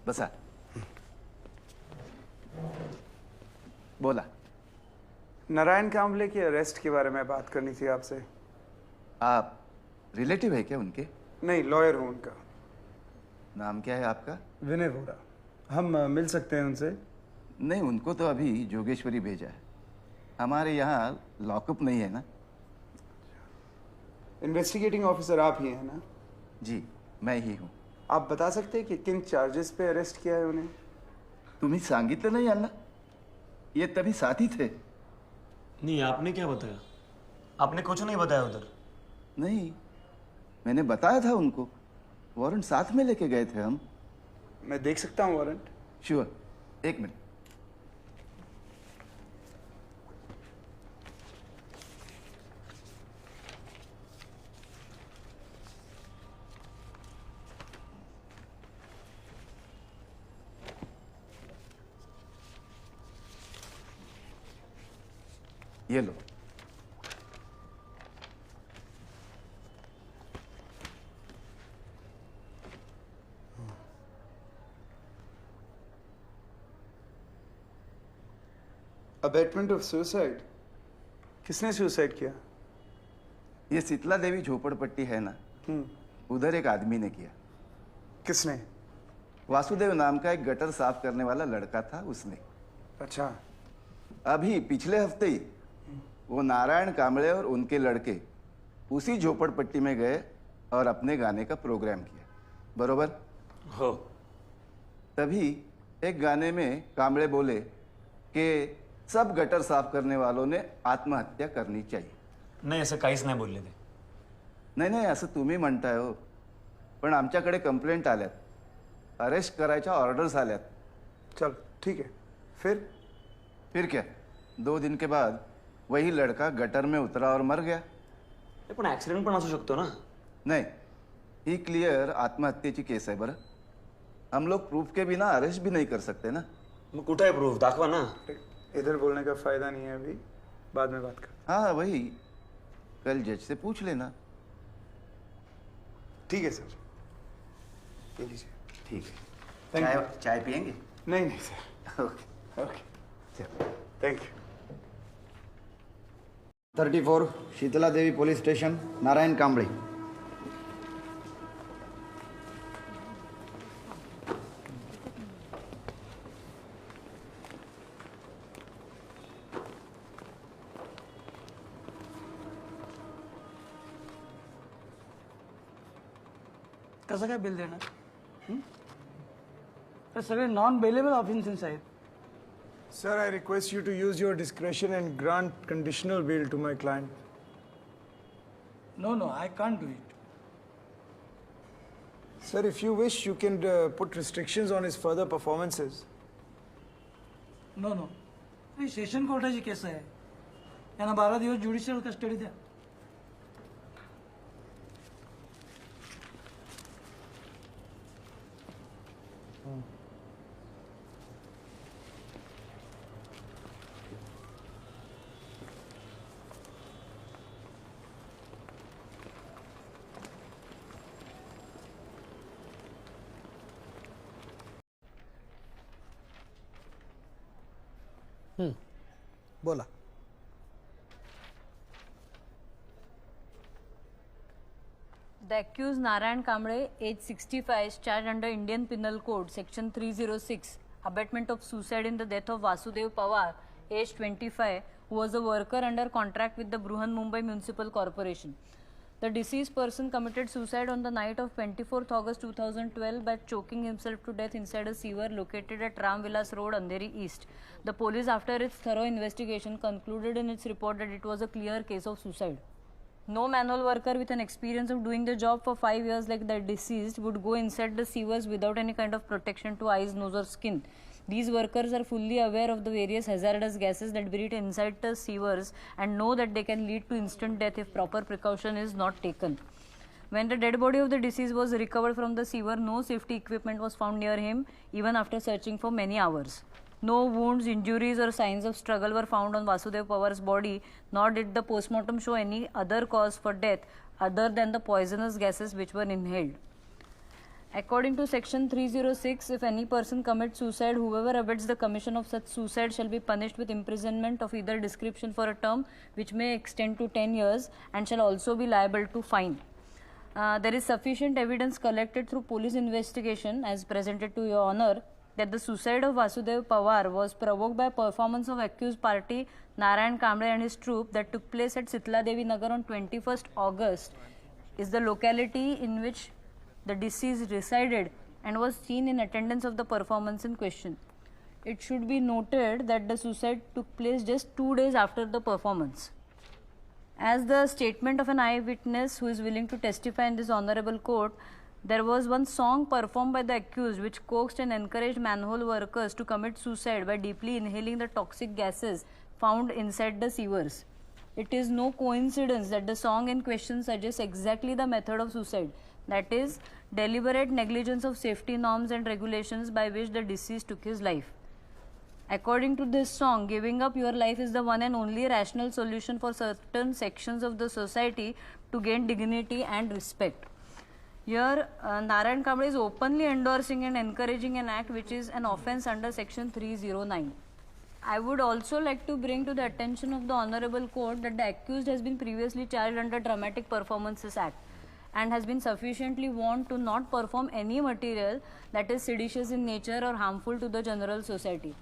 बसा. बोला. नारायण कांबले की अरेस्ट के बारे में बात करनी थी आपसे. आप रिलेटिव है क्या उनके? नहीं, लॉयर हूँ उनका. नाम क्या है आपका? विनय वोरा. हम मिल सकते हैं उनसे? नहीं, उनको तो अभी जोगेश्वरी भेजा है. हमारे यहाँ लॉकअप नहीं है ना. इन्वेस्टिगेटिंग ऑफिसर आप ही हैं ना? जी, मैं ही हूँ. आप बता सकते हैं कि किन चार्जेस पे अरेस्ट किया है उन्हें? तुम्ही सांगितलं नाही यांना? ये तभी साथी थे. नहीं, आपने क्या बताया? आपने कुछ नहीं बताया उधर. नहीं, मैंने बताया था उनको. वारंट साथ में लेके गए थे हम. मैं देख सकता हूँ वारंट? श्योर. एक मिनट. ये लो. Abetment of suicide? किसने सुसाइड किया? ये शीतला देवी झोपड़पट्टी है ना, उधर एक आदमी ने किया. किसने? वासुदेव नाम का एक गटर साफ करने वाला लड़का था, उसने. अच्छा. अभी पिछले हफ्ते ही वो नारायण कांबळे और उनके लड़के उसी झोपड़पट्टी में गए और अपने गाने का प्रोग्राम किया. बरोबर? हो. तभी एक गाने में कांबळे बोले कि सब गटर साफ करने वालों ने आत्महत्या करनी चाहिए. नाही, असं काहीच नाही बोलले ते. नाही नाही, असं तुम्ही म्हणताय हो. पण आमच्याकडे कंप्लेंट आल्यात, अरेस्ट करायच्या ऑर्डर्स आल्यात. चल ठीक है. फिर क्या, 2 दिन के बाद वही लड़का गटर में उतरा और मर गया. पण ऍक्सिडेंट पण असू शकतो ना. नहीं, ही क्लियर आत्महत्येची केस है. बरं, हम लोग प्रूफ के बिना अरेस्ट भी नहीं कर सकते ना. मग कुठे आहे प्रूफ? दाखवा ना. इधर बोलने का फायदा नहीं है अभी, बाद में बात कर. हाँ वही, कल जज से पूछ लेना. ठीक है सर. ये लीजिए. ठीक है. Thank you. चाय पियेंगे? नहीं नहीं sir. Okay. Okay. Thank you. 34 Sheetla Devi police station, Narayan Kamble. कसं काय बिल देणार? तर सगळे नॉन बेलेबल ऑफेन्सेस आहेत. Sir, I request you to use your discretion and grant conditional bail to my client. No no, I can't do it. Sir, if you wish, you can put restrictions on his further performances. No no, ही session कोर्टाची case आहे. यांना 12 दिवस judicial custody द्या. बोला. The accused Narayan Kamble, age 65, is charged under Indian Penal Code, Section 306, abetment of suicide in the death of Vasudev Pawar, age 25, who was a worker under contract with the Bruhan Mumbai Municipal Corporation. The deceased person committed suicide on the night of 24th August 2012 by choking himself to death inside a sewer located at Ram Vilas Road, Andheri East. The police, after its thorough investigation, concluded in its report that it was a clear case of suicide. No manual worker with an experience of doing the job for 5 years like the deceased would go inside the sewers without any kind of protection to eyes, nose or skin. These workers are fully aware of the various hazardous gases that breathe inside the sewers and know that they can lead to instant death if proper precaution is not taken. When the dead body of the deceased was recovered from the sewer, no safety equipment was found near him even after searching for many hours. No wounds, injuries or signs of struggle were found on Vasudev Pawar's body, nor did the postmortem show any other cause for death other than the poisonous gases which were inhaled. According to section 306, if any person commits suicide, whoever abets the commission of such suicide shall be punished with imprisonment of either description for a term which may extend to 10 years and shall also be liable to fine. There is sufficient evidence collected through police investigation as presented to your honor that the suicide of Vasudev Pawar was provoked by performance of accused party Narayan Kamble and his troupe that took place at Sitla Devi Nagar on 21st August is the locality in which the deceased resided and was seen in attendance of the performance in question. It should be noted that the suicide took place just 2 days after the performance. As the statement of an eyewitness who is willing to testify in this honorable court, there was one song performed by the accused which coaxed and encouraged manhole workers to commit suicide by deeply inhaling the toxic gases found inside the sewers. It is no coincidence that the song in question suggests exactly the method of suicide, that is, deliberate negligence of safety norms and regulations by which the deceased took his life. According to this song, giving up your life is the one and only rational solution for certain sections of the society to gain dignity and respect. Here, Narayan Kamble is openly endorsing and encouraging an act which is an offence under section 309. I would also like to bring to the attention of the Honorable Court that the accused has been previously charged under Dramatic Performances Act and has been sufficiently warned to not perform any material that is seditious in nature or harmful to the general society.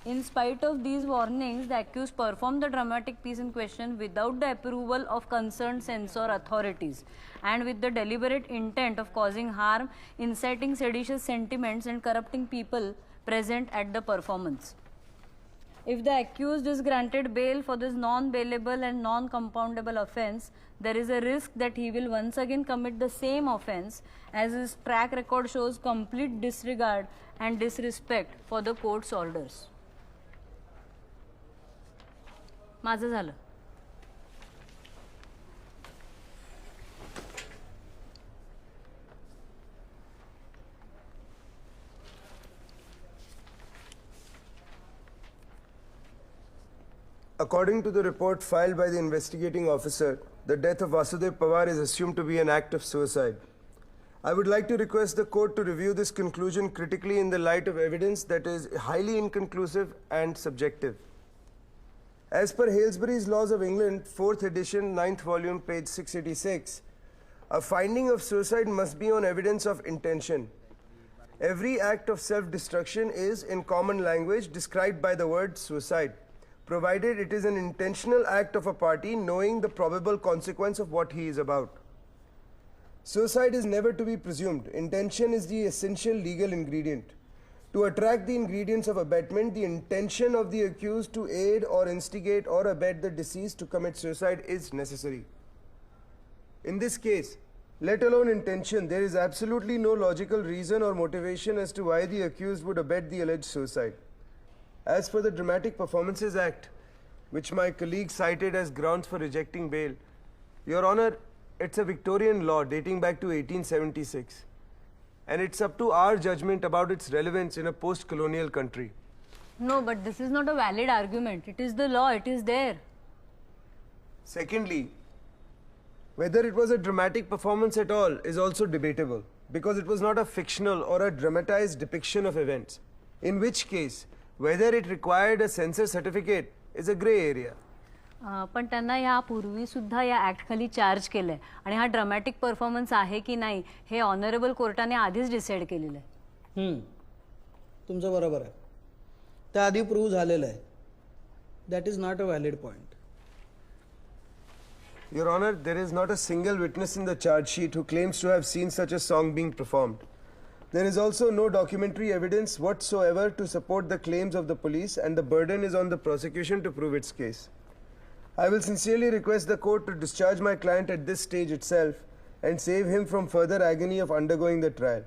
In spite of these warnings, the accused performed the dramatic piece in question without the approval of concerned censor authorities and with the deliberate intent of causing harm, inciting seditious sentiments and corrupting people present at the performance. If the accused is granted bail for this non-bailable and non-compoundable offence, there is a risk that he will once again commit the same offence, as his track record shows complete disregard and disrespect for the court's orders. माझं झालं. According to the report filed by the investigating officer, the death of Vasudev Pawar is assumed to be an act of suicide. I would like to request the court to review this conclusion critically in the light of evidence that is highly inconclusive and subjective. As per Halesbury's Laws of England, 4th edition, 9th volume, page 686, a finding of suicide must be on evidence of intention. Every act of self-destruction is, in common language, described by the word suicide, provided it is an intentional act of a party knowing the probable consequence of what he is about. Suicide is never to be presumed. Intention is the essential legal ingredient. To attract the ingredients of abetment, the intention of the accused to aid or instigate or abet the deceased to commit suicide is necessary. In this case, let alone intention, there is absolutely no logical reason or motivation as to why the accused would abet the alleged suicide. As for the Dramatic Performances Act, which my colleague cited as grounds for rejecting bail, Your Honor, it's a Victorian law dating back to 1876. And it's up to our judgment about its relevance in a post-colonial country. No, but this is not a valid argument. It is the law, it is there. Secondly, whether it was a dramatic performance at all is also debatable, because it was not a fictional or a dramatized depiction of events, in which case, whether it required a censor certificate is a gray area. पण त्यांना यापूर्वी सुद्धा या act खाली charge केलं आहे आणि हा ड्रामॅटिक परफॉर्मन्स आहे की नाही हे ऑनरेबल कोर्टाने आधीच डिसाईड केलेलं आहे. तुमचं बरोबर आहे. त्याआधी प्रूव्ह झालेलं आहे. That is not a valid point. Your Honor, there is not a single witness in the charge sheet who claims to have seen such a song being performed. There is also no documentary evidence whatsoever to support the claims of the police, and the burden is on the prosecution to prove its case. I will sincerely request the court to discharge my client at this stage itself and save him from further agony of undergoing the trial.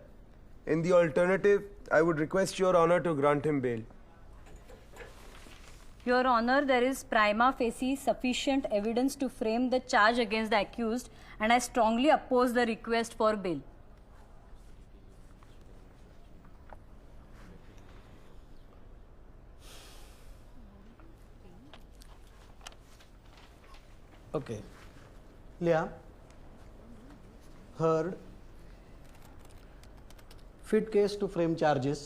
In the alternative, I would request Your Honor to grant him bail. Your Honor, there is prima facie sufficient evidence to frame the charge against the accused, and I strongly oppose the request for bail. Okay. Leah, heard. fit case to frame charges.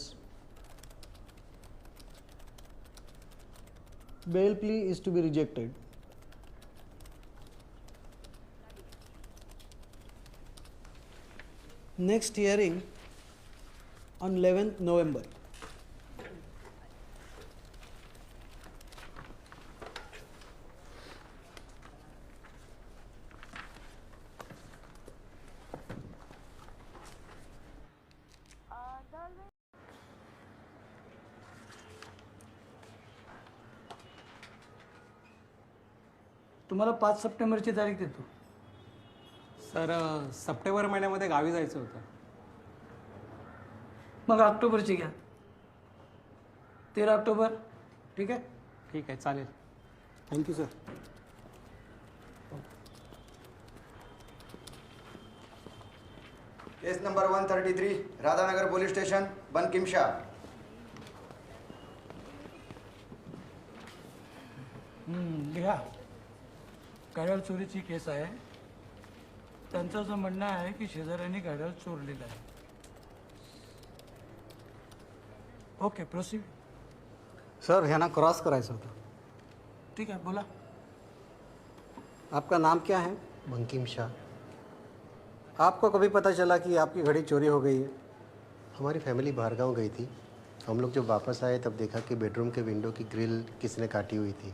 Bail plea is to be rejected. Next hearing on 11th November. तुम्हाला 5 सप्टेंबरची तारीख देतो. Sir September महिन्यामध्ये गावी जायचं होतं. मग ऑक्टोबरची घ्या. 13 October. ठीक आहे. ठीक आहे, चालेल. Thank you, sir. Case number 133 Radhanagar police station Bankim Shah. लिहा. घड्याळ चोरीची केस आहे. त्यांचं असं म्हणणं आहे की शेजाऱ्यांनी घड्याळ चोरलेलं आहे. Okay, proceed. सर ह्यांना क्रॉस करायचं होतं. ठीक आहे, बोला. आपका नाम क्या है? बंकिम शाह. आपको कभी पता चला कि आपकी घड़ी चोरी हो गई है? हमारी फैमिली बाहर गाँव गई थी. हम लोग जब वापस आए तब देखा कि बेडरूम के विंडो की ग्रिल किसी ने काटी हुई थी.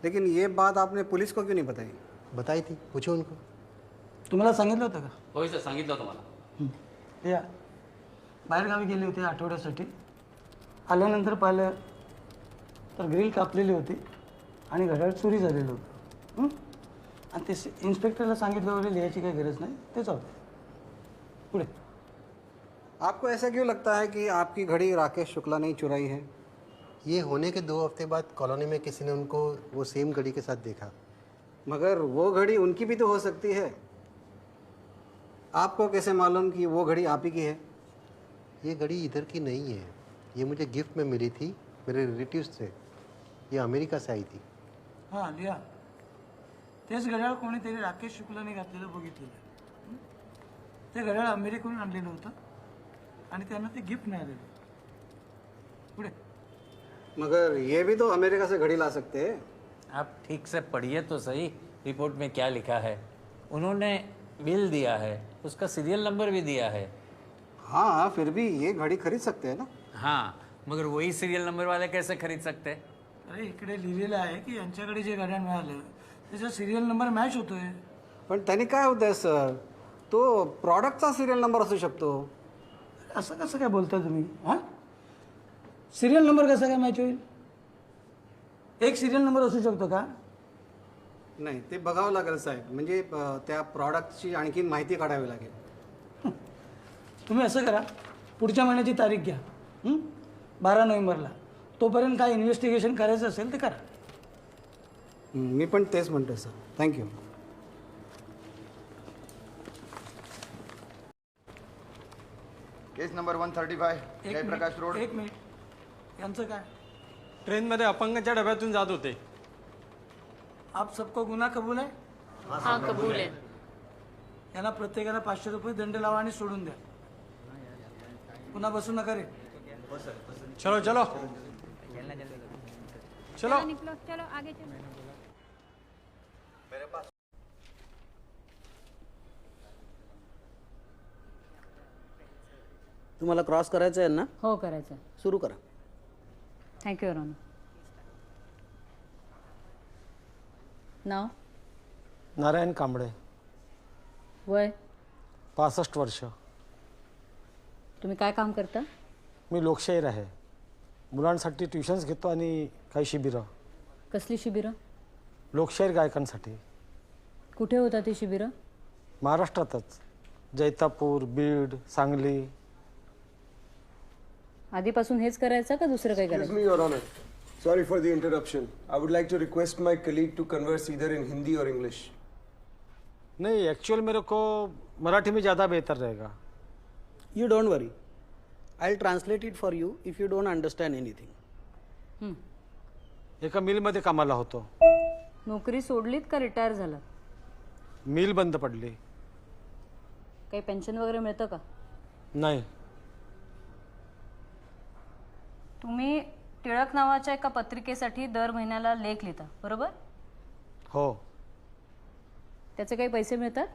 लेकिन ये बात आपने पुलिस को क्यों नहीं बताई? बताई थी, पूछो उनको. तुम्हाला सांगितलं होतं का? होय सर, सांगितलं होतं मला. या बाहेरगावी गेले होते आठवड्यासाठी. आल्यानंतर पाहिलं तर ग्रिल कापलेली होती आणि घड्याळ चोरी झालेलं होतं. आणि ते इन्स्पेक्टरला सांगितलं वगैरे लिहायची काही गरज नाही. तेच होतं. पुढे. आपको ऐसा क्यों लगता है कि आपकी घड़ी राकेश शुक्ला ने ही चुराई है? ये होने के 2 हफ्ते बाद कॉलोनी में किसी ने उनको वो सेम घड़ी के साथ देखा. मगर वो घड़ी उनकी भी तो हो सकती है. आपको कैसे मालूम कि वो घड़ी आप ही की है? ये घड़ी इधर की नहीं है. ये मुझे गिफ्ट में मिली थी मेरे रिलेटिव्स से. ये अमेरिका से आई थी. हां, लिहा. तेच घड्याळ कोणीतरी राकेश शुक्लाने घातलेलं बघितलेलं. ते घड्याळ अमेरिकेहून आणलेलं होतं आणि त्यांना ते गिफ्ट मिळालेलं. पुढे. मगर ये भी तो अमेरिका से घड़ी ला सकते हैं. आप ठीक से पढ़िए तो सही रिपोर्ट में क्या लिखा है. उन्होंने बिल दिया है, उसका सीरियल नंबर भी दिया है. हाँ, फिर भी ये घड़ी खरीद सकते हैं ना. हाँ, मगर वही सीरियल नंबर वाले कैसे खरीद सकते हैं? अरे इकडे लिहिलेलं आहे की यांच्याकडे जे घड्याळ मिळालं त्याचा सिरियल नंबर मॅच होतोय. पण त्याने काय होतंय सर, तो प्रॉडक्टचा सिरियल नंबर असू शकतो. असं कसं काय बोलता तुम्ही? हां, सिरियल नंबर कसा काय मॅच होईल? एक सिरियल नंबर असू शकतो का? नाही, ते बघावं लागेल साहेब. म्हणजे त्या प्रॉडक्टची आणखीन माहिती काढावी लागेल. तुम्ही असं करा, पुढच्या महिन्याची तारीख घ्या. 12 नोव्हेंबरला. तोपर्यंत काय इन्व्हेस्टिगेशन करायचं असेल ते करा. मी पण तेच म्हणतोय सर. थँक्यू. केस नंबर 135 जयप्रकाश रोड. एक मिनिट. यांचं काय? ट्रेनमध्ये अपंगाच्या डब्यातून जात होते. आप सबको गुन्हा कबूल है? हाँ कबूल है. यांना प्रत्येकाला 500 रुपये दंड लावा आणि सोडून द्या. पुन्हा बसू नका रे. चलो चलो चलो. चलो आगे चलो. तुम्हाला क्रॉस करायचं आहे ना? हो करायचं. सुरू करा. Thank you your honour. नाव? नारायण कांबळे. वय? 65 वर्ष. तुम्ही काय काम करता? मी लोकशाहीर आहे. मुलांसाठी ट्युशन्स घेतो आणि काही शिबिरं. कसली शिबिरं? लोकशाहीर गायकांसाठी. कुठे होता ती शिबिरं? महाराष्ट्रातच. जैतापूर, बीड, सांगली. आधीपासून हेच करायचं का दुसरं काही Excuse करायचं? me, Your Honor. Sorry for the interruption. I would like to request my colleague to converse either in Hindi or English. नहीं, एक्चुअल मेरे को मराठी में ज़्यादा बेहतर रहेगा. You don't worry. I'll translate it for you if you don't understand anything. एका मिलमध्ये कामाला होतो. नोकरी सोडलीत का रिटायर झाला? मिल बंद पडली. काही पेन्शन वगैरे मिळतं का? नाही. तुम्ही टिळक नावाच्या एका पत्रिकेसाठी दर महिन्याला लेख लिहिता बरोबर? हो. त्याचे काही पैसे मिळतात?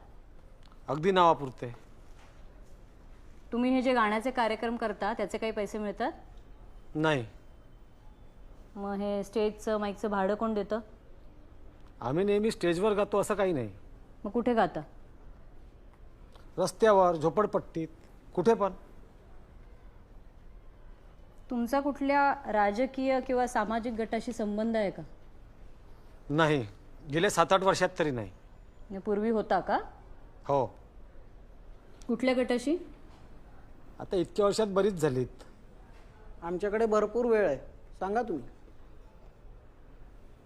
अगदी नावापुरते. तुम्ही हे जे गाण्याचे कार्यक्रम करता त्याचे काही पैसे मिळतात? नाही. मग हे स्टेजचं माईकचं भाडं कोण देतं? आम्ही नेहमी स्टेजवर गातो असं काही नाही. मग कुठे गाता? रस्त्यावर, झोपडपट्टीत, कुठे पण. तुमचा कुठल्या राजकीय किंवा सामाजिक गटाशी संबंध आहे का? नाही, गेले 7-8 वर्षात तरी नाही. आणि पूर्वी होता का? हो. कुठल्या गटाशी? आता इतक्या वर्षात बरीच झालीत. आमच्याकडे भरपूर वेळ आहे, सांगा तुम्ही.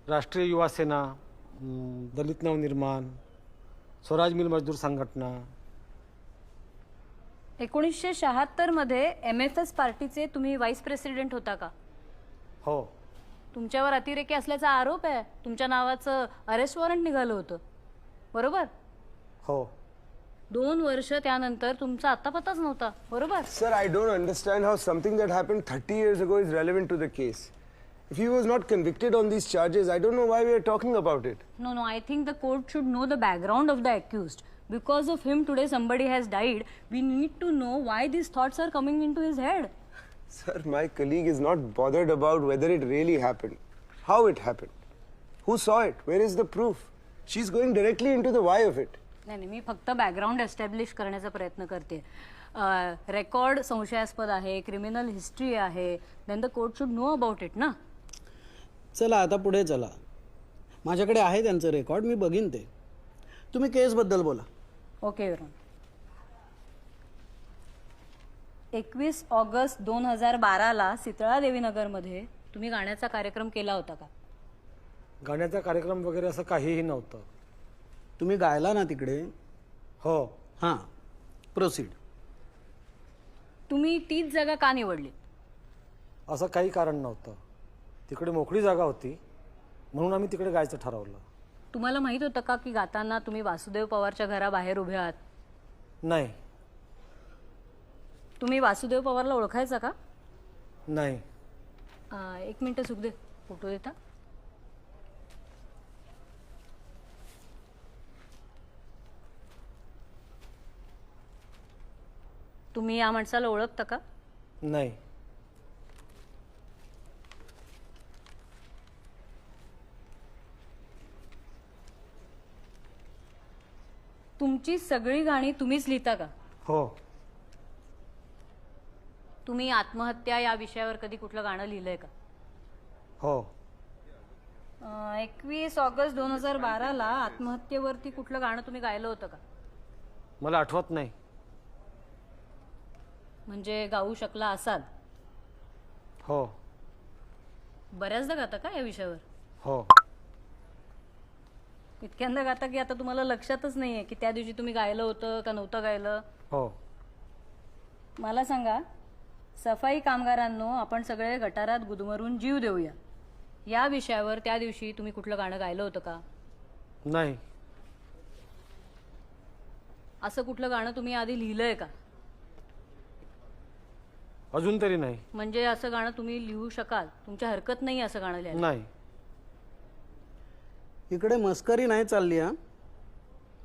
राष्ट्रीय युवा सेना, दलित नवनिर्माण, स्वराज मिल मजदूर संघटना. 1976 मध्ये MFS पार्टीचे तुम्ही व्हाईस प्रेसिडेंट होता का? हो. तुमच्यावर अतिरेकी असल्याचा आरोप आहे. तुमच्या नावाचं अरेस्ट वॉरंट निघालं होतं बरोबर? हो. 2 वर्ष त्यानंतर तुमचा अत्तापत्ताच नव्हता बरोबर? Sir, I don't understand how something that happened 30 years ago is relevant to the case. If he was not convicted on these charges, I don't know why we are talking about it. No, I think the court should know the background of the accused. Because of him today somebody has died. We need to know why these thoughts are coming into his head. Sir, my colleague is not bothered about whether it really happened, how it happened, who saw it, where is the proof. She's going directly into the why of it. नाही मी फक्त background establish करण्याचा प्रयत्न करते. Record संशयास्पद आहे, criminal history आहे, then the court should know about it ना. चला आता पुढे चला. माझ्याकडे आहे त्यांचं रेकॉर्ड, मी बघीन ते. तुम्ही केसबद्दल बोला. Okay your honour. 21 August 2012 Sheetla देवीनगरमध्ये तुम्ही गाण्याचा कार्यक्रम केला होता का? गाण्याचा कार्यक्रम वगैरे असं काहीही नव्हतं. तुम्ही गायला ना तिकडे? हो. हां, प्रोसीड. तुम्ही तीच जागा का निवडली? असं काही कारण नव्हतं. तिकडे मोकळी जागा होती म्हणून आम्ही तिकडे गायचं ठरवलं. तुम्हाला माहित होतं का की गाताना तुम्ही वासुदेव पवारच्या घराबाहेर उभे आहात? नाही. तुम्ही वासुदेव पवारला ओळखायचा का? नाही. 1 मिनिट सुखदेव, फोटो देता? तुम्ही या माणसाला ओळखता का? नाही. तुमची सगळी गाणी तुम्हीच लिहिता का? हो. तुम्ही आत्महत्या या विषयावर कधी कुठलं गाणं लिहिलंय का? हो. 21 ऑगस्ट 2012 आत्महत्येवरती कुठलं गाणं तुम्ही गायलं होतं का? मला आठवत नाही. म्हणजे गाऊ शकला असाल? हो. बऱ्याचदा गाता का या विषयावर? हो. इतक्यांदा गाता की आता तुम्हाला लक्षातच नाहीये की त्या दिवशी तुम्ही गायलं होतं का नव्हतं गायलं? हो. मला सांगा, सफाई कामगारांनो आपण सगळे गटारात गुदमरून जीव देऊया या विषयावर त्या दिवशी तुम्ही कुठलं गाणं गायलं होतं का? नाही. असं कुठलं गाणं तुम्ही आधी लिहिलंय का? अजून तरी नाही. म्हणजे असं गाणं तुम्ही लिहू शकाल? तुमची हरकत नाही असं गाणं लिहायला? नाही. इकडे मस्करी नाही चालली. हां,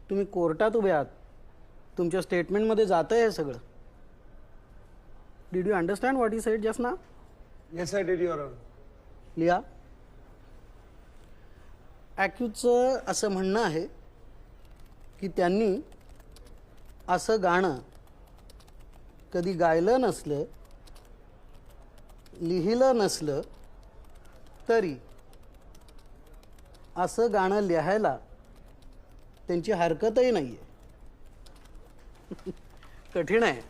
तुम्ही कोर्टात उभे आहात. तुमच्या स्टेटमेंटमध्ये जातं हे सगळं. Did you understand what he said just now? Yes, I did, Your Honor. लिहा. ॲक्यूजचं असं म्हणणं आहे की त्यांनी असं गाणं कधी गायलं नसलं, लिहिलं नसलं तरी असं गाणं लिहायला त्यांची हरकतही नाही आहे. कठीण आहे.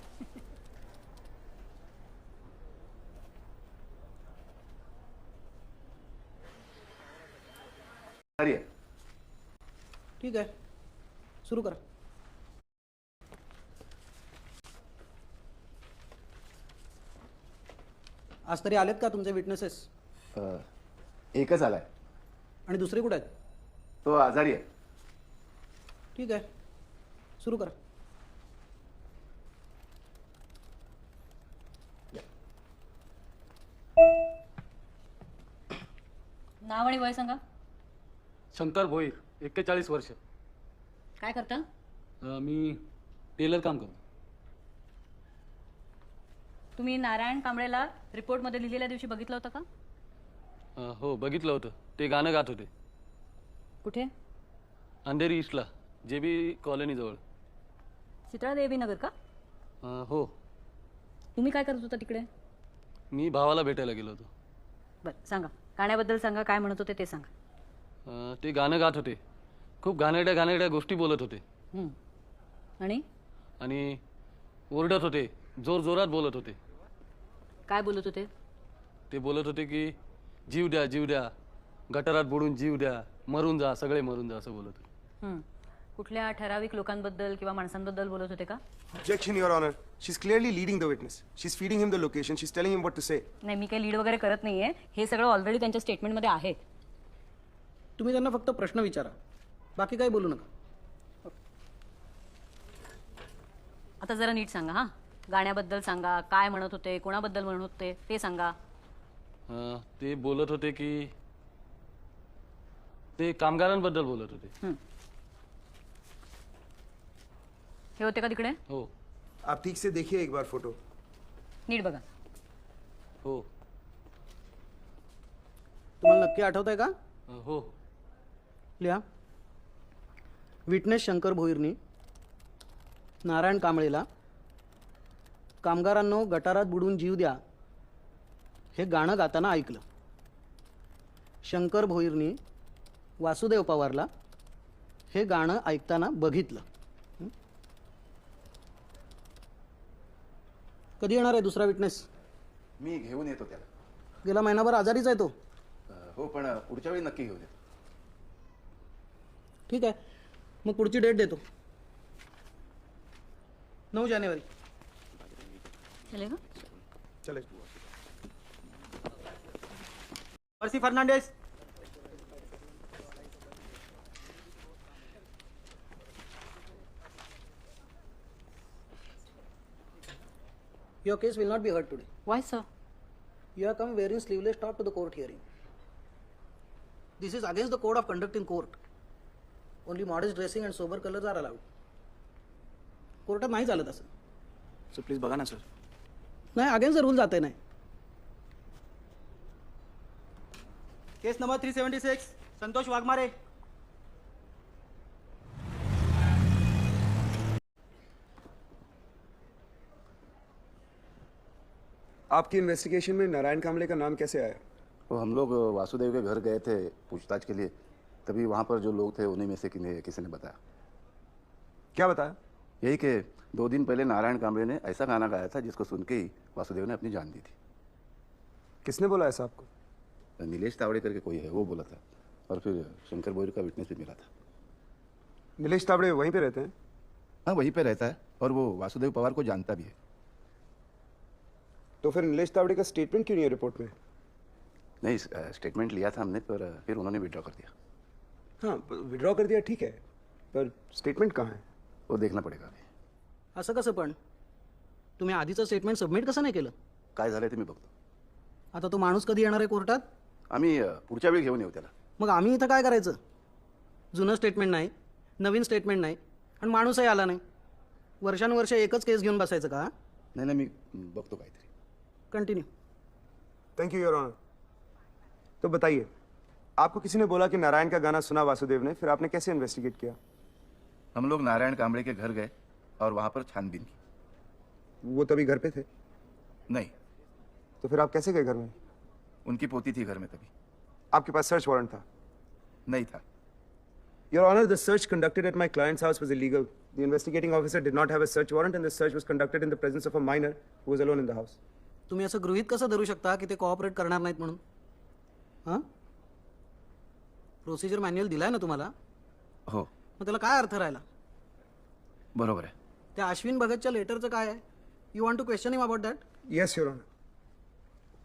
अरे ठीक आहे, सुरू करा. आज तरी आलेत का तुमचे विटनेसेस? एकच आलाय. आणि दुसरे कुठे आहेत? तो आजारी आहे. ठीक आहे, सुरू करा. नाव आणि वय सांगा. शंकर भोईर 41 वर्ष. काय करता? मी टेलर काम करतो. तुम्ही नारायण कांबळेला रिपोर्टमध्ये लिहिलेल्या दिवशी बघितलं होतं का? हो बघितलं होतं. ते गाणं गात होते कुठे? अंधेरी ईस्टला JB कॉलनीजवळ. चित्रा देवी नगर का? हो. तुम्ही काय करत होता तिकडे? मी भावाला भेटायला गेलो होतो. बरं सांगा, गाण्याबद्दल सांगा, काय म्हणत होते ते सांगा. ते गाणं गात होते. खूप घाणेरड्या गोष्टी बोलत होते. आणि आणि ओरडत होते, जोर जोरात बोलत होते. काय बोलत होते? ते बोलत होते की जीव द्या जीव द्या, गटारात बुडून जीव द्या, मरून जा, सगळे मरून जा, असं बोलत होते. कुठल्या ठराविक लोकांबद्दल किंवा माणसांबद्दल बोलत होते का? Objection, Your Honor. She's clearly leading the witness. She's feeding him the location. She's telling him what to say. नाही, मी काही लीड वगैरे करत नाहीये. हे सगळं ऑलरेडी त्यांच्या स्टेटमेंटमध्ये आहे. तुम्ही त्यांना फक्त प्रश्न विचारा, बाकी काही बोलू नका. आता जरा नीट सांगा. हां, गाण्याबद्दल सांगा, काय म्हणत होते, कोणाबद्दल म्हणत होते ते सांगा. ते बोलत होते की ते कामगारांबद्दल बोलत होते. हे होते का तिकडे? हो. आप ठीक से देखिए एक बार फोटो. नीट बघा. हो. तुम्हाला नक्की आठवत आहे का? हो. लिहा. विटनेस शंकर भोईरनी नारायण कांबळेला कामगारांनो गटारात बुडून जीव द्या हे गाणं गाताना ऐकलं. शंकर भोईरनी वासुदेव पवारला हे गाणं ऐकताना बघितलं. कधी येणार आहे दुसरा विटनेस? मी घेऊन येतो त्याला. गेला महिनाभर आजारीच आहे तो. हो, पण पुढच्या वेळी नक्की घेऊन येतो. ठीक आहे, मग पुढची डेट देतो. 9 जानेवारी. चलेगा? चले. पर्सी Fernandes. Your case will not be heard today. Why, sir? You have come wearing sleeveless top to the court hearing. This is against the code of conduct in court. Only modest dressing and sober colors are allowed. कोर्टात नाही चालत असं. Sir please बघा ना sir. नाही, against the rule जाते नाही. केस number 376 Santosh Waghmare. आपकी इन्वेस्टिगेशन में नारायण कांबळे का नाम कैसे आया? वो हम लोग वासुदेव के घर गए थे पूछताछ के लिए, तभी वहाँ पर जो लोग थे उन्हीं में से किसी ने बताया. क्या बताया? यही कि 2 दिन पहले नारायण कांबळे ने ऐसा गाना गाया था जिसको सुन के ही वासुदेव ने अपनी जान दी थी. किसने बोला ऐसा आपको? नीलेश तावड़े करके कोई है, वो बोला था. और फिर शंकर भोईर का विटनेस भी मिला था. नीलेश तावड़े वहीं पे रहते हैं? हाँ, वहीं पे रहता है और वो वासुदेव पवार को जानता भी है. तो फिर नीलेश तावड़े का स्टेटमेंट क्यों नहीं है रिपोर्ट में? नहीं, स्टेटमेंट लिया था हमने, पर फिर उन्होंने विड्रॉ कर दिया. हाँ, विड्रॉ कर दिया ठीक है, पर स्टेटमेंट कहाँ है? वो देखना पडेगा. असं कसं पण? तुम्ही आधीचं स्टेटमेंट सबमिट कसं नाही केलं? काय झालंय ते मी बघतो. आता तो माणूस कधी येणार आहे कोर्टात? आम्ही पुढच्या वेळी घेऊन येऊ त्याला. मग आम्ही इथं काय करायचं? जुनं स्टेटमेंट नाही, नवीन स्टेटमेंट नाही, आणि माणूसही आला नाही. वर्षानुवर्ष एकच केस घेऊन बसायचं का? नाही नाही, मी बघतो काहीतरी. Continue. Thank you your honour. तो बताइए, आपको किसी ने बोला कि नारायण का गाना सुना वासुदेव ने, फिर आपने कैसे इन्वेस्टिगेट किया? हम लोग नारायण कांबळे के घर गए और वहाँ पर छानबीन की. वो तभी घर पे थे? नहीं. तो फिर आप कैसे गए घर में? उनकी पोती थी घर में तभी. आपके पास सर्च वारंट था? नहीं था. Your Honor, the search conducted at my client's house was illegal. The investigating officer did not have a search warrant, and the search was conducted in the presence of a minor who was alone in the house. तुम्ही असं गृहीत कसं धरू शकता की ते cooperate करणार नाहीत म्हणून? हां, प्रोसिजर मॅन्युअल दिलाय ना तुम्हाला? हो. मग त्याला काय अर्थ राहिला? बरोबर आहे. त्या अश्विन भगतच्या लेटरचं काय आहे? You want to question him about that? Yes, Your Honor.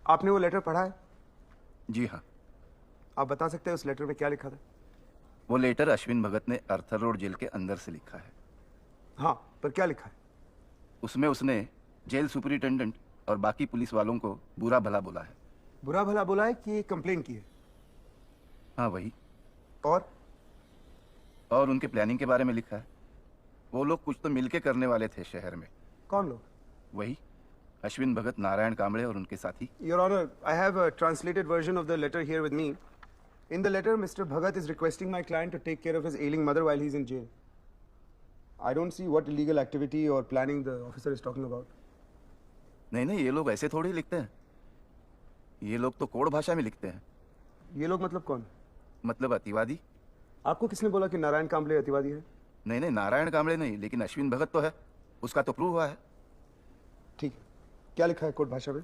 आपने वो लेटर पढ़ा है? जी हाँ. आप बता सकते हैं उस लेटर में क्या लिखा था? वो लेटर अश्विन भगत ने अर्थर रोड जेल के अंदर से लिखा है. हाँ, पर क्या लिखा है? उसमें उसने जेल सुपरिटेंडेंट और बाकी पुलिस वालों को बुरा भला बोला है. बुरा भला बोला है कि कंप्लेन की है? हाँ वही। और उनके प्लानिंग के बारे में लिखा है। वो लोग कुछ तो मिलके करने वाले थे शहर में। कौन लोग? वही अश्विन भगत, नारायण कांबळे और उनके साथी। Your Honor, I have a translated version of the letter here with me. In the letter, Mr. Bhagat is requesting my client to take care of his ailing mother while he's in jail. I don't see what illegal activity or planning the officer is talking about. नहीं नहीं, ये लोग ऐसे थोड़ी लिखते हैं। ये लोग तो कोड भाषा में लिखते हैं। ये लोग मतलब कौन? मतलब अतिवादी। आपको किसने बोला कि नारायण कांबळे अतिवादी है? नहीं नहीं, नारायण कांबळे नहीं, लेकिन अश्विन भगत तो है। उसका तो प्रूव हुआ है। ठीक है, क्या लिखा है कोड भाषा में?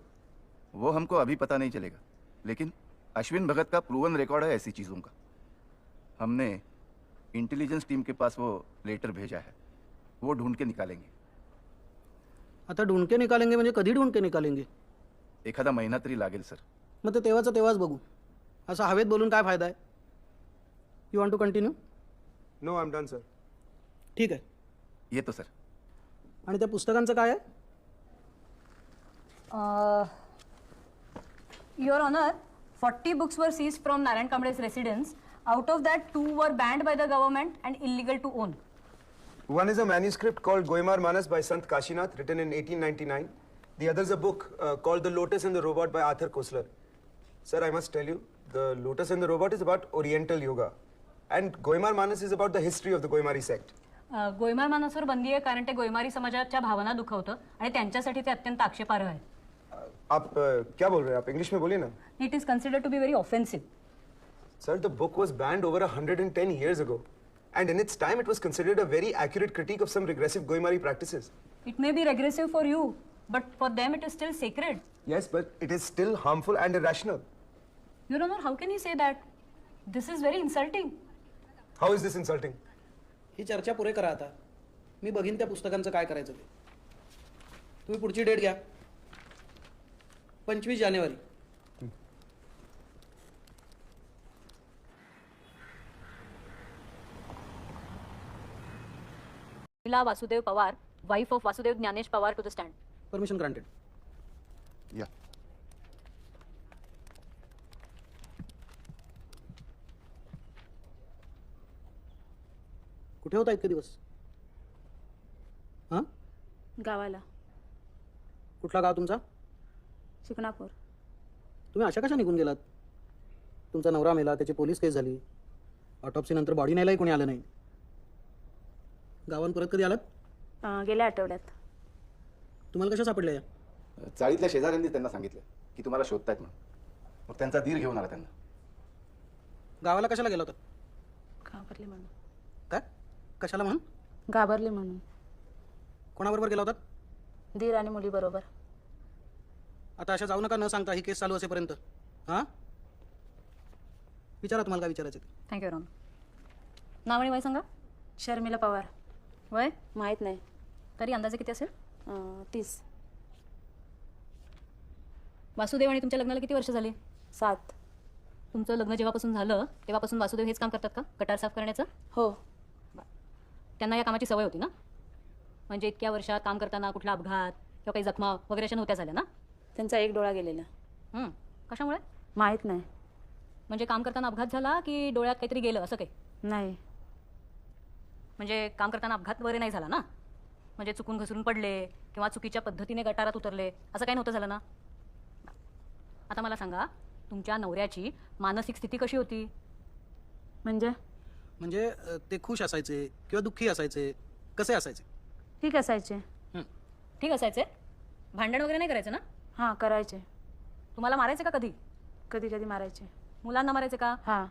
वो हमको अभी पता नहीं चलेगा, लेकिन अश्विन भगत का प्रूवन रिकॉर्ड है ऐसी चीज़ों का। हमने इंटेलिजेंस टीम के पास वो लेटर भेजा है, वो ढूंढ के निकालेंगे। आता ढूंढ के निकालेंगे म्हणजे कधी ढूंढ के निकालेंगे? एखादा महिना तरी लागेल सर। मग ते तेव्हाचं तेव्हाच बघू, असं हवेत बोलून काय फायदा आहे? You want to continue? No, I am done sir. ठीक आहे। ये तो सर। आणि त्या पुस्तकांचं काय आहे? Your Honor, 40 books were seized from Narayan Kamble's residence. Out of that, 2 were banned by the government and illegal to own. One is a manuscript called Goimar Manas by Sant Kashinath, written in 1899. The other is a book called The Lotus and the Robot by Arthur Koestler. Sir, I must tell you, The Lotus and the Robot is about Oriental yoga. And Goimar Manas is about the history of the Goimari sect. गोयमार मानसवर बंदी आहे कारण ते गोयमारी समाजाच्या भावना दुखवतं आणि त्यांच्यासाठी ते अत्यंत आक्षेपार्ह आहे. आप क्या बोल रहे हैं? आप इंग्लिश में बोलिए ना. It is considered to be very offensive. Sir, the book was banned over 110 years ago. And in its time, it was considered a very accurate critique of some regressive Goimari practices. It may be regressive for you, but for them it is still sacred. Yes, but it is still harmful and irrational. Your Honor, how can you say that? This is very insulting. How is this insulting? ही चर्चा पुरे करा आता. मी बघीन त्या पुस्तकांचं काय करायचं ते. तुम्ही पुढची डेट घ्या. 25 जानेवारी. Vasudev Pawar, wife of Vasudev Jnanesh Pawar, to the stand. Permission granted. Yeah. कुठे होता इतके दिवस? हां? गावाला. कुठला गाव तुमचा? शिकणापूर. तुम्ही अशा कशा निघून गेलात? तुमचा नवरा मेला, त्याची पोलीस केस झाली. ऑटोप्सी नंतर बॉडी न्यायलाही कोणी आलं नाही. गावान परत कधी आलात? गेल्या आठवड्यात. तुम्हाला कशा सापडल्या या? चाळीतल्या शेजाऱ्यांनी त्यांना सांगितलं की तुम्हाला शोधतायत म्हणून. मग त्यांचा धीर घेऊन आला त्यांना. गावाला कशाला गेला होता? घाबरले म्हणून. काय? कशाला म्हणून? घाबरले म्हणून. कोणाबरोबर गेला होता? धीर आणि मुलीबरोबर. आता अशा जाऊ नका न सांगता ही केस चालू असेपर्यंत. हां? विचारा तुम्हाला काय विचारायचं ते. थँक्यू राम. नाव आणि वय सांगा. शर्मिला पवार. वय माहीत नाही. तरी अंदाजे किती असेल? 30. वासुदेव आणि तुमच्या लग्नाला किती वर्ष झाली? 7. तुमचं लग्न जेव्हापासून झालं तेव्हापासून वासुदेव हेच काम करतात का, गटार साफ करण्याचं? हो. त्यांना या कामाची सवय होती ना? म्हणजे इतक्या वर्षात काम करताना कुठला अपघात किंवा काही जखमा वगैरे अशा नव्हत्या झाल्या ना? त्यांचा एक डोळा गेलेला. कशामुळे? माहीत नाही. म्हणजे काम करताना अपघात झाला की डोळ्यात काहीतरी गेलं असं काही? नाही. म्हणजे काम करताना अपघात वगैरे नाही झाला ना? म्हणजे चुकून घसरून पडले किंवा चुकीच्या पद्धतीने गटारात उतरले असं काही नव्हतं झालं ना? आता मला सांगा, तुमच्या नवऱ्याची मानसिक स्थिती कशी होती? म्हणजे ते खुश असायचे किंवा दुःखी असायचे, कसे असायचे? ठीक असायचे. ठीक असायचे? भांडण वगैरे नाही करायचं ना? हां, करायचे. तुम्हाला मारायचे का कधी? कधी कधी मारायचे. मुलांना मारायचे का? हां.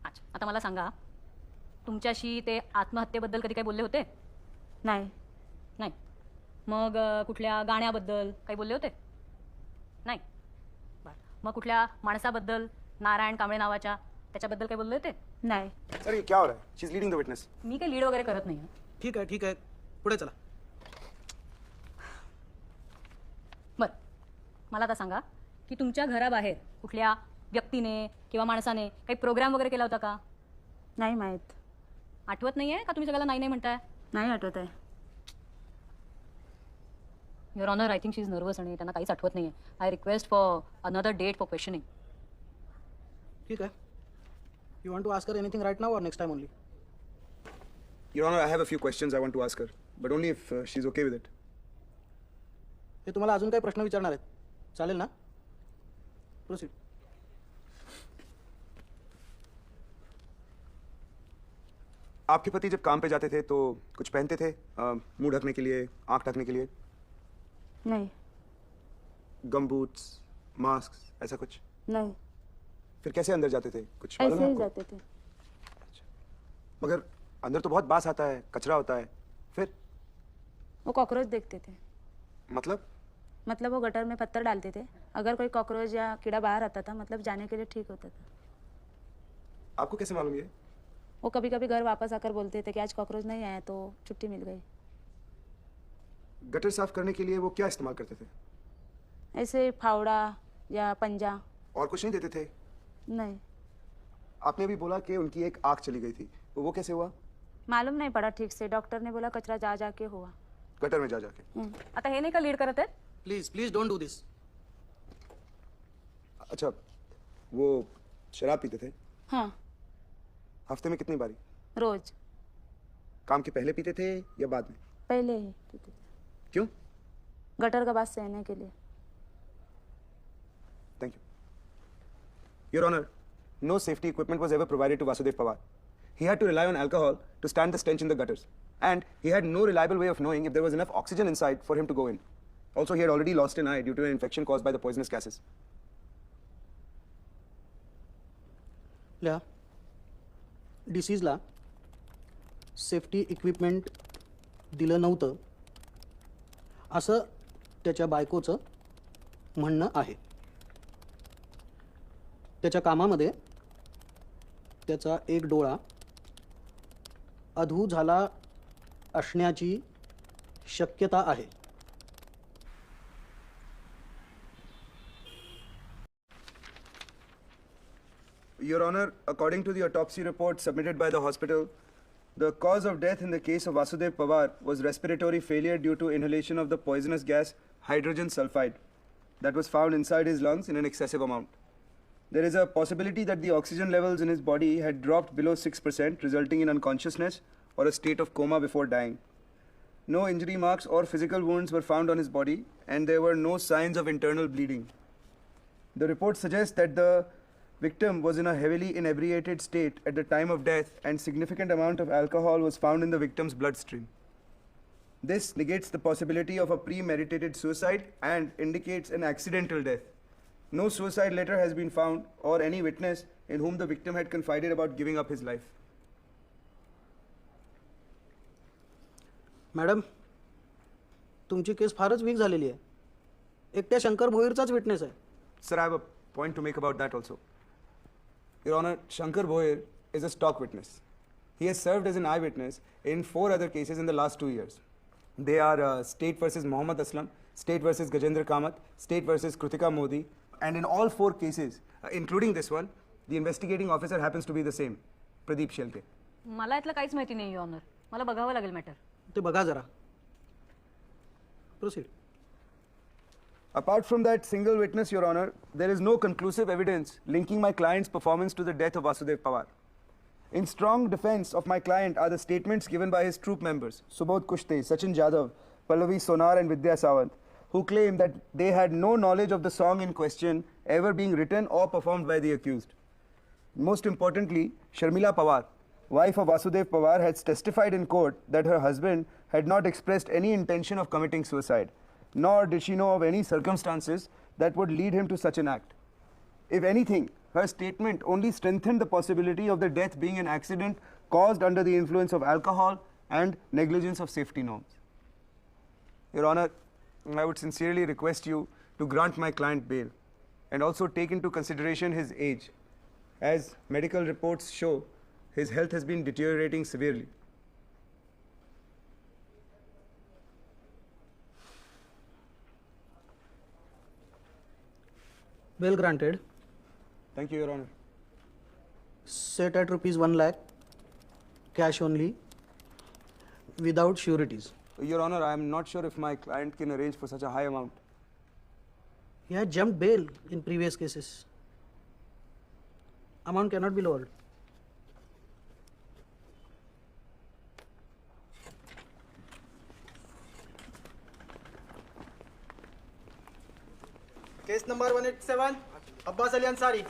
अच्छा, आता मला सांगा, तुमच्याशी ते आत्महत्येबद्दल कधी काही बोलले होते? नाही. नाही. मग कुठल्या गाण्याबद्दल काही बोलले होते? नाही. बरं. मग कुठल्या माणसाबद्दल, नारायण कांबळे नावाच्या, त्याच्याबद्दल काही बोलले होते? नाही. सर, ये क्या हो रहा है? शी इज लीडिंग द विटनेस. मी काही लीड वगैरे करत नाही. ठीक आहे. पुढे चला. बरं, मला आता सांगा की तुमच्या घराबाहेर कुठल्या व्यक्तीने किंवा माणसाने काही प्रोग्राम वगैरे केला होता का? नाही माहीत. आठवत नाही आहे का तुम्ही सगळ्याला नाही म्हणताय? नाही आठवत आहे. Your honour, I think she is nervous आणि त्यांना काहीच आठवत नाही आहे. I request for another date for questioning. ठीक है. You want to ask her anything right now or next time only? Your Honor, I have a few questions I want to ask her, but only if she's okay with it. हे तुम्हाला अजून काही प्रश्न विचारणार आहेत? चालेल ना? Proceed. आपके पति जब काम पे जाते थे तो कुछ पहनते थे मुंह ढकने के लिए, आंख ढकने के लिए? नहीं. गम बूट्स, मास्क, ऐसा कुछ? नहीं. फिर कैसे अंदर जाते थे? कुछ ऐसे मालूम है ही आपको? जाते थे. मगर अंदर तो बहुत बास आता है, कचरा होता है. फिर वो कॉकरोच देखते थे. मतलब वो गटर में पत्थर डालते थे. अगर कोई कॉकरोच या कीड़ा बाहर आता था मतलब जाने के लिए ठीक होता था. आपको कैसे मालूम ये? वो कभी कभी घर वापस आकर बोलते थे कि आज कॉकरोच नहीं आया तो छुट्टी मिल गई. गटर साफ करने के लिए वो क्या इस्तेमाल करते थे? ऐसे फावड़ा या पंजा. और कुछ नहीं देते थे? नहीं. आपने अभी बोला कि उनकी एक आंख चली गई थी, तो वो कैसे हुआ? मालूम नहीं पड़ा ठीक से. डॉक्टर ने बोला कचरा जा जा के हुआ. गटर में जा जाके. आता हे नाही का लीड करत आहेत? Please don't do this. अच्छा, वो शराब पीते थे? हाँ. हफ्ते में कितनी बारी? रोज. काम के पहले पीते थे या बाद में? पहले ही पीते थे. क्यों? गटर का बात सहने के लिए. Thank you. Your Honor, no safety equipment was ever provided to Vasudev Pawar. He had to rely on alcohol to stand the stench in the gutters. And he had no reliable way of knowing if there was enough oxygen inside for him to go in. Also, he had already lost an eye due to an infection caused by the poisonous gases. लिहा. डिसीजला safety equipment दिलं नव्हतं असं त्याच्या बायकोचं म्हणणं आहे. त्याच्या कामामध्ये त्याचा एक डोळा अधू झाला असण्याची शक्यता आहे. Your Honor, according to the autopsy report submitted by the hospital, the cause of death in the case of Vasudev Pawar was respiratory failure due to inhalation of the poisonous gas hydrogen sulfide that was found inside his lungs in an excessive amount. There is a possibility that the oxygen levels in his body had dropped below 6%, resulting in unconsciousness or a state of coma before dying. No injury marks or physical wounds were found on his body, and there were no signs of internal bleeding. The report suggests that the victim was in a heavily inebriated state at the time of death, and significant amount of alcohol was found in the victim's bloodstream. This negates the possibility of a premeditated suicide and indicates an accidental death. No suicide letter has been found or any witness in whom the victim had confided about giving up his life. Madam, तुमची केस फारच weak झालेली आहे. एकट्या Shankar भोईरचाच witness आहे. Sir, I have a point to make about that also. Your Honor, Shankar Bhoir is a stock witness. He has served as an eyewitness in 4 other cases in the last 2 years. They are State versus Mohammad Aslam, State versus Gajendra Kamath, State versus Kritika Modi, and in all 4 cases, including this one, the investigating officer happens to be the same, Pradeep Shelke. मला यातलं काहीच माहिती नाही honour. मला बघावं लागेल matter. ते बघा जरा. Proceed. Apart from that single witness, Your Honor, there is no conclusive evidence linking my client's performance to the death of Vasudev Pawar. In strong defense of my client are the statements given by his troop members, Subodh Kushte, Sachin Jadhav, Pallavi Sonar and Vidya Sawant, who claim that they had no knowledge of the song in question ever being written or performed by the accused. Most importantly, Sharmila Pawar, wife of Vasudev Pawar, has testified in court that her husband had not expressed any intention of committing suicide, nor did she know of any circumstances that would lead him to such an act. If anything, her statement only strengthened the possibility of the death being an accident caused under the influence of alcohol and negligence of safety norms. Your Honor, I would sincerely request you to grant my client bail and also take into consideration his age. As medical reports show, his health has been deteriorating severely. Bail granted. Thank you, Your Honor. Set at ₹1 lakh, cash only, without sureties. Your Honor, I am not sure if my client can arrange for such a high amount. He had jumped bail in previous cases. Amount cannot be lowered. Case number 187 Abbas Ali Ansari